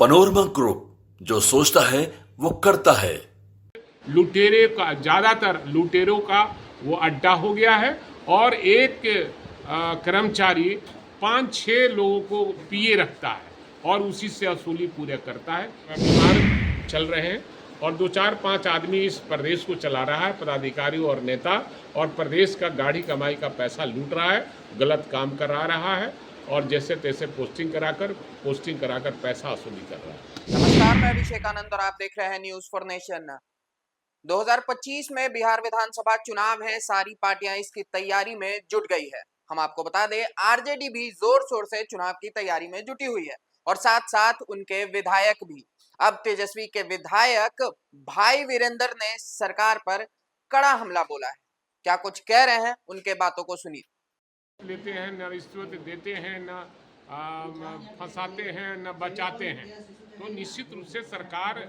Panorama group, जो सोचता है वो करता है। लुटेरे का, ज़्यादातर लुटेरों का वो अड्डा हो गया है और एक कर्मचारी 5-6 लोगों को पिए रखता है और उसी से वसूली पूरे करता है। बीमार चल रहे हैं और 2-4-5 आदमी इस प्रदेश को चला रहा है, पदाधिकारी और नेता, और प्रदेश का गाढ़ी कमाई का पैसा लूट रहा है, गलत काम करा रहा है और जैसे तैसे पोस्टिंग कराकर पैसा वसूली कर रहा है। नमस्कार, मैं अभिषेक आनंद और आप देख रहे हैं न्यूज फॉर नेशन। 2025 में बिहार विधानसभा चुनाव है, सारी पार्टियां इसकी तैयारी में जुट गई है। हम आपको बता दें, आरजेडी भी जोर शोर से चुनाव की तैयारी में जुटी हुई है और साथ साथ उनके विधायक भी। अब तेजस्वी के विधायक भाई वीरेंद्र ने सरकार पर कड़ा हमला बोला है। क्या कुछ कह रहे हैं, उनके बातों को सुनिए। लेते हैं, न रिश्वत देते हैं, न फंसाते हैं, न बचाते हैं। तो निश्चित रूप से सरकार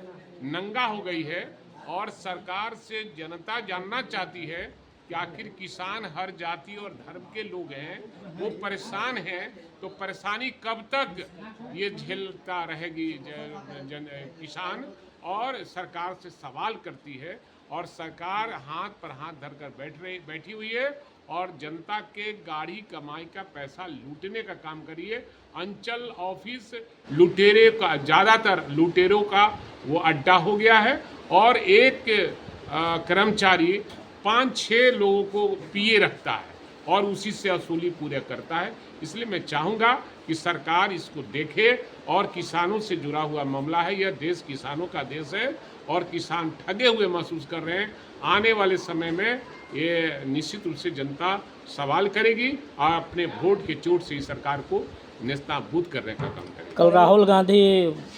नंगा हो गई है और सरकार से जनता जानना चाहती है कि आखिर किसान हर जाति और धर्म के लोग हैं, वो परेशान हैं, तो परेशानी कब तक ये झेलता रहेगी किसान। और सरकार से सवाल करती है और सरकार हाथ पर हाथ धरकर बैठी हुई है और जनता के गाढ़ी कमाई का पैसा लूटने का काम करिए। अंचल ऑफिस लुटेरे का, ज़्यादातर लुटेरों का वो अड्डा हो गया है और एक कर्मचारी 5-6 लोगों को पिए रखता है और उसी से वसूली पूरे करता है। इसलिए मैं चाहूँगा कि सरकार इसको देखे और किसानों से जुड़ा हुआ मामला है। यह देश किसानों का देश है और किसान ठगे हुए महसूस कर रहे हैं। आने वाले समय में ये निश्चित रूप से जनता सवाल करेगी और अपने वोट के चोट से इस सरकार को नेस्तनाबूद करने का काम करेगी। कल राहुल गांधी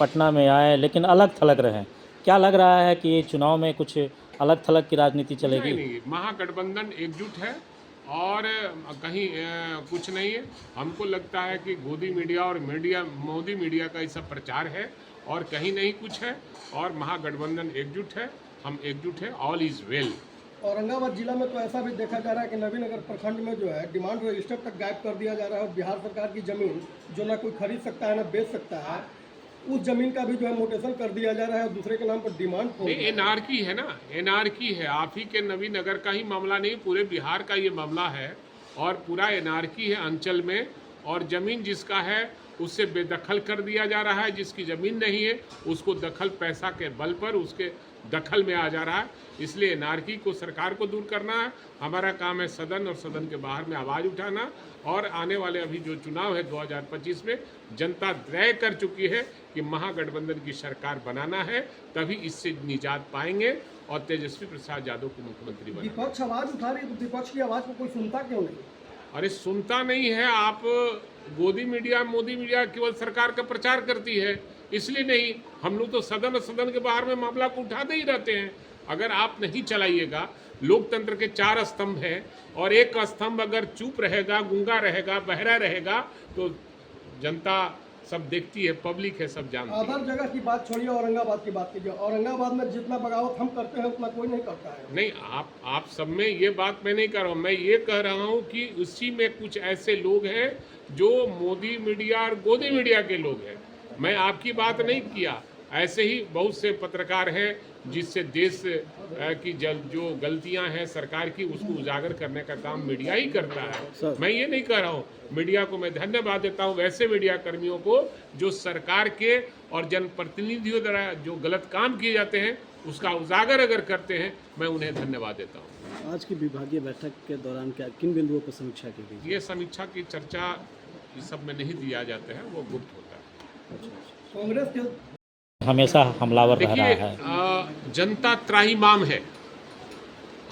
पटना में आए लेकिन अलग थलग रहे। क्या लग रहा है कि चुनाव में कुछ अलग थलग की राजनीति चलेगी? नहीं, महागठबंधन एकजुट है और कहीं कुछ नहीं है। हमको लगता है कि गोदी मीडिया और मोदी मीडिया का ये सब प्रचार है और कहीं नहीं कुछ है। और महागठबंधन एकजुट है, हम एकजुट है, ऑल इज वेल। औरंगाबाद जिला में तो ऐसा भी देखा जा रहा है कि नवीनगर प्रखंड में जो है डिमांड रजिस्टर तक गायब कर दिया जा रहा है और बिहार सरकार की जमीन जो ना कोई खरीद सकता है ना बेच सकता है, उस जमीन का भी जो है मोटेशन कर दिया जा रहा है और दूसरे के नाम पर डिमांड। एनआरकी है ना, एनआरकी है। आप ही के नवीनगर का ही मामला नहीं, पूरे बिहार का ये मामला है और पूरा एनआरकी है अंचल में। और जमीन जिसका है उससे बेदखल कर दिया जा रहा है, जिसकी ज़मीन नहीं है उसको दखल पैसा के बल पर उसके दखल में आ जा रहा है। इसलिए एनआरकी को सरकार को दूर करना है। हमारा काम है सदन और सदन के बाहर में आवाज़ उठाना। और आने वाले अभी जो चुनाव है 2025 में जनता तय कर चुकी है कि महागठबंधन की सरकार बनाना है, तभी इससे निजात पाएंगे और तेजस्वी प्रसाद यादव को मुख्यमंत्री बनाएंगे। विपक्ष आवाज़ उठा रही है तो विपक्ष की आवाज़ को कोई सुनता क्यों नहीं? अरे सुनता नहीं है। आप गोदी मीडिया मोदी मीडिया केवल सरकार का प्रचार करती है, इसलिए नहीं। हम लोग तो सदन और सदन के बाहर में मामला को उठाते ही रहते हैं। अगर आप नहीं चलाइएगा, लोकतंत्र के 4 स्तंभ हैं और एक स्तंभ अगर चुप रहेगा, गूंगा रहेगा, बहरा रहेगा तो जनता सब देखती है, पब्लिक है, सब जानती है। अदर जगह की बात छोड़िए, औरंगाबाद की बात कीजिए। औरंगाबाद में जितना बगावत हम करते हैं उतना कोई नहीं करता है। नहीं, आप सब में ये बात मैं नहीं कर रहा हूँ। मैं ये कह रहा हूँ कि उसी में कुछ ऐसे लोग हैं जो मोदी मीडिया और गोदी मीडिया के लोग हैं। मैं आपकी बात नहीं किया। ऐसे ही बहुत से पत्रकार हैं जिससे देश की जो गलतियां हैं सरकार की, उसको उजागर करने का काम मीडिया ही करता है। मैं ये नहीं कह रहा हूँ। मीडिया को मैं धन्यवाद देता हूँ, वैसे मीडिया कर्मियों को जो सरकार के और जनप्रतिनिधियों द्वारा जो गलत काम किए जाते हैं उसका उजागर अगर करते हैं, मैं उन्हें धन्यवाद देता हूँ। आज की विभागीय बैठक के दौरान क्या किन बिंदुओं पर समीक्षा की गई? ये समीक्षा की चर्चा इस सब में नहीं दिया जाता है, वो गुप्त होता है। कांग्रेस के हमेशा हमलावर रह रहा है। देखिए, जनता त्राहिमाम है,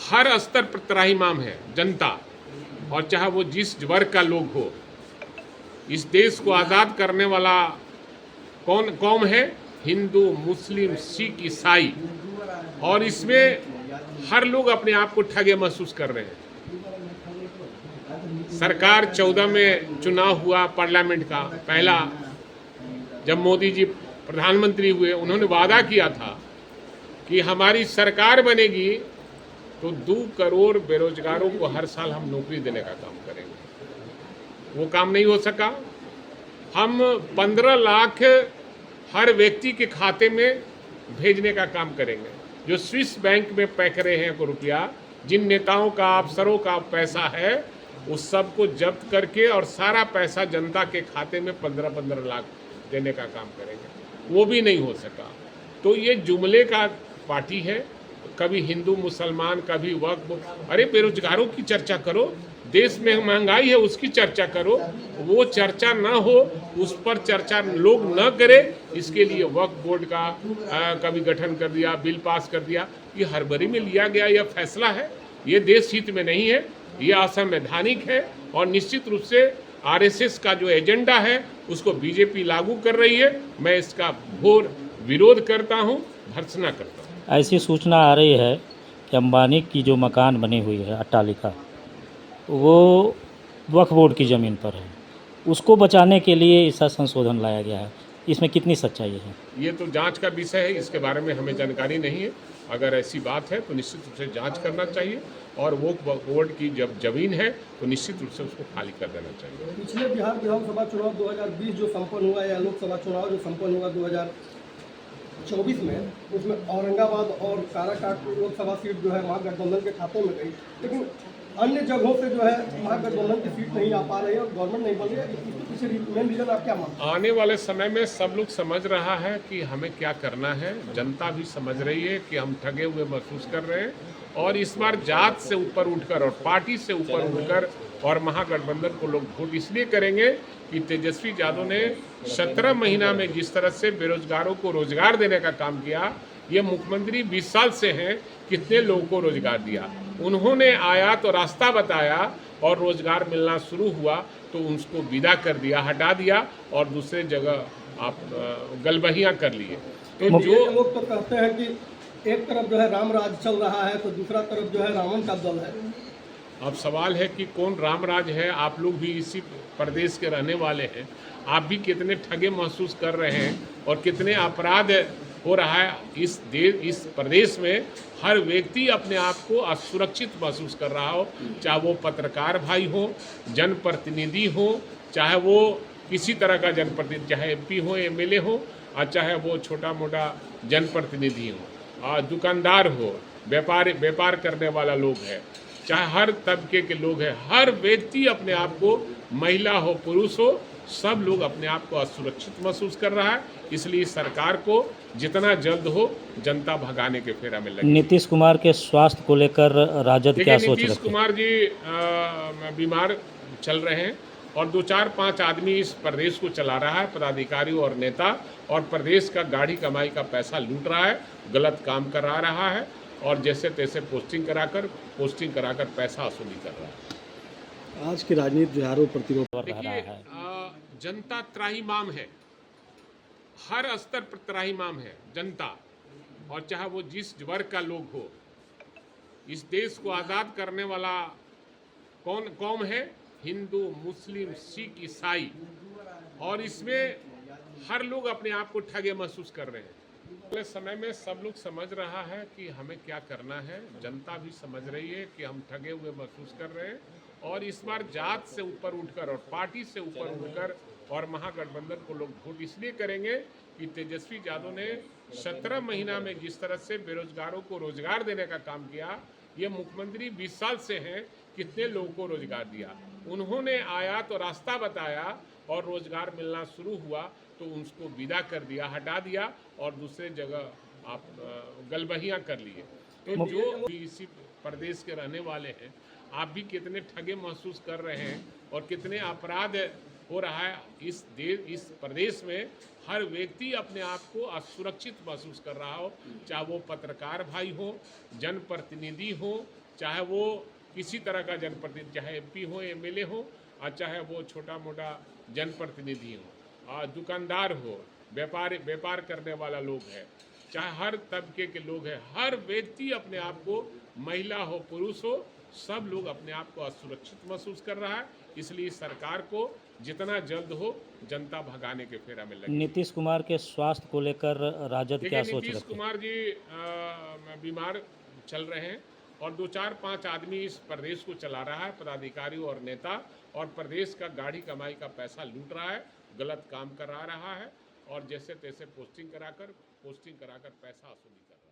हर स्तर पर त्राहिमाम है जनता, और चाहे वो जिस वर्ग का लोग हो। इस देश को आज़ाद करने वाला कौम है? हिंदू, मुस्लिम, सिख, ईसाई। और इसमें हर लोग अपने आप को ठगे महसूस कर रहे हैं। सरकार 14 में चुनाव हुआ पार्लियामेंट का पहला, जब मोदी जी प्रधानमंत्री हुए, उन्होंने वादा किया था कि हमारी सरकार बनेगी तो 2 करोड़ बेरोजगारों को हर साल हम नौकरी देने का काम करेंगे। वो काम नहीं हो सका। हम 15 लाख हर व्यक्ति के खाते में भेजने का काम करेंगे। जो स्विस बैंक में पैकरे हैं को रुपया, जिन नेताओं का अफसरों का पैसा है, उस सब को जब्त करके और सारा पैसा जनता के खाते में 15-15 लाख देने का काम करेंगे। वो भी नहीं हो सका। तो ये जुमले का पार्टी है, कभी हिंदू मुसलमान, कभी वक्फ। अरे बेरोजगारों की चर्चा करो, देश में महंगाई है उसकी चर्चा करो। वो चर्चा ना हो, उस पर चर्चा लोग न करे, इसके लिए वक्फ बोर्ड का कभी गठन कर दिया, बिल पास कर दिया। ये हड़बड़ी में लिया गया यह फैसला है, ये देश हित में नहीं है, ये असंवैधानिक है। और निश्चित रूप से आरएसएस का जो एजेंडा है उसको बीजेपी लागू कर रही है। मैं इसका घोर विरोध करता हूँ, भर्त्सना करता हूँ। ऐसी सूचना आ रही है कि अंबानी की जो मकान बनी हुई है अट्टालिका, वो वक्फ बोर्ड की ज़मीन पर है। उसको बचाने के लिए ऐसा संशोधन लाया गया है। इसमें कितनी सच्चाई है? ये तो जांच का विषय है, इसके बारे में हमें जानकारी नहीं है। अगर ऐसी बात है तो निश्चित रूप से जांच करना चाहिए, और वो बोर्ड की जब जमीन है तो निश्चित रूप से उसको खाली कर देना चाहिए। पिछले बिहार विधानसभा चुनाव 2020 जो संपन्न हुआ, या लोकसभा चुनाव जो संपन्न हुआ 2024 में, उसमें औरंगाबाद और काराकाट लोकसभा सीट जो है महागठबंधन के खाते में गई, लेकिन अन्य जगहों से जो है महागठबंधन की सीट नहीं आ पा रही है और गवर्नमेंट नहीं बन रही है। इसके पीछे मेन रीजन आप क्या मानते हैं? आने वाले समय में सब लोग समझ रहा है कि हमें क्या करना है। जनता भी समझ रही है कि हम ठगे हुए महसूस कर रहे हैं, और इस बार जात से ऊपर उठकर और पार्टी से ऊपर उठकर और महागठबंधन को लोग वोट इसलिए करेंगे कि तेजस्वी यादव ने 17 महीना में जिस तरह से बेरोजगारों को रोजगार देने का काम किया, ये मुख्यमंत्री 20 साल से हैं, कितने लोगों को रोजगार दिया। उन्होंने आया तो रास्ता बताया और रोजगार मिलना शुरू हुआ तो उसको विदा कर दिया, हटा दिया, और दूसरे जगह आप गलबहियाँ कर लिए। तो जो लोग तो कहते हैं कि एक तरफ जो है राम राज चल रहा है तो दूसरा तरफ जो है रावण का दल है। अब सवाल है कि कौन रामराज है। आप लोग भी इसी प्रदेश के रहने वाले हैं, आप भी कितने ठगे महसूस कर रहे हैं और कितने अपराध हो रहा है इस प्रदेश में। हर व्यक्ति अपने आप को असुरक्षित महसूस कर रहा हो, चाहे वो पत्रकार भाई हो, जनप्रतिनिधि हो, चाहे वो किसी तरह का जनप्रतिनिधि, चाहे एमपी हो, एमएलए हो, और चाहे वो छोटा मोटा जनप्रतिनिधि हो, और दुकानदार हो, व्यापार करने वाला लोग है, चाहे हर तबके के लोग हैं। हर व्यक्ति अपने आप को, महिला हो पुरुष हो, सब लोग अपने आप को असुरक्षित महसूस कर रहा है। इसलिए सरकार को जितना जल्द हो जनता भगाने के फेरा में लगे। नीतीश कुमार के स्वास्थ्य को लेकर राजद क्या सोच रखती है? नीतीश कुमार जी बीमार चल रहे हैं, और 2-4-5 आदमी इस प्रदेश को चला रहा है, पदाधिकारी और नेता, और प्रदेश का गाढ़ी कमाई का पैसा लूट रहा है, गलत काम करा रहा है, और जैसे तैसे पोस्टिंग कराकर पैसा वसूली कर रहा है। आज की राजनीति जो है वो प्रतिरोध रहा देखिए, है। जनता त्राहिमाम है, हर स्तर पर त्राहिमाम है जनता, और चाहे वो जिस वर्ग का लोग हो। इस देश को आज़ाद करने वाला कौन कौम है? हिंदू, मुस्लिम, सिख, ईसाई, और इसमें हर लोग अपने आप को ठगे महसूस कर रहे हैं। अगले समय में सब लोग समझ रहा है कि हमें क्या करना है। जनता भी समझ रही है कि हम ठगे हुए महसूस कर रहे हैं, और इस बार जात से ऊपर उठकर और पार्टी से ऊपर उठकर और महागठबंधन को लोग वोट इसलिए करेंगे कि तेजस्वी यादव ने 17 महीना में जिस तरह से बेरोजगारों को रोजगार देने का काम किया, ये मुख्यमंत्री 20 साल से हैं, कितने लोगों को रोजगार दिया। उन्होंने आया तो रास्ता बताया और रोजगार मिलना शुरू हुआ तो उसको विदा कर दिया, हटा दिया, और दूसरे जगह आप गलबहियाँ कर लिए। तो जो भी इसी प्रदेश के रहने वाले हैं, आप भी कितने ठगे महसूस कर रहे हैं और कितने अपराध हो रहा है इस प्रदेश में। हर व्यक्ति अपने आप को असुरक्षित महसूस कर रहा हो, चाहे वो पत्रकार भाई हो, जनप्रतिनिधि हो, चाहे वो किसी तरह का जनप्रतिनिधि, चाहे एमपी हो, एमएलए हो, और चाहे वो छोटा मोटा जनप्रतिनिधि हो, और दुकानदार हो, व्यापार करने वाला लोग है, चाहे हर तबके के लोग हैं। हर व्यक्ति अपने आप को, महिला हो पुरुष हो, सब लोग अपने आप को असुरक्षित महसूस कर रहा है। इसलिए सरकार को जितना जल्द हो जनता भगाने के फेरा में लगे। नीतीश कुमार के स्वास्थ्य को लेकर राजद क्या सोच रखती है? नीतीश कुमार जी बीमार चल रहे हैं, और 2-4-5 आदमी इस प्रदेश को चला रहा है, पदाधिकारी और नेता, और प्रदेश का गाढ़ी कमाई का पैसा लूट रहा है, गलत काम करा रहा है, और जैसे तैसे पोस्टिंग कराकर पैसा वसूली कर रहा है।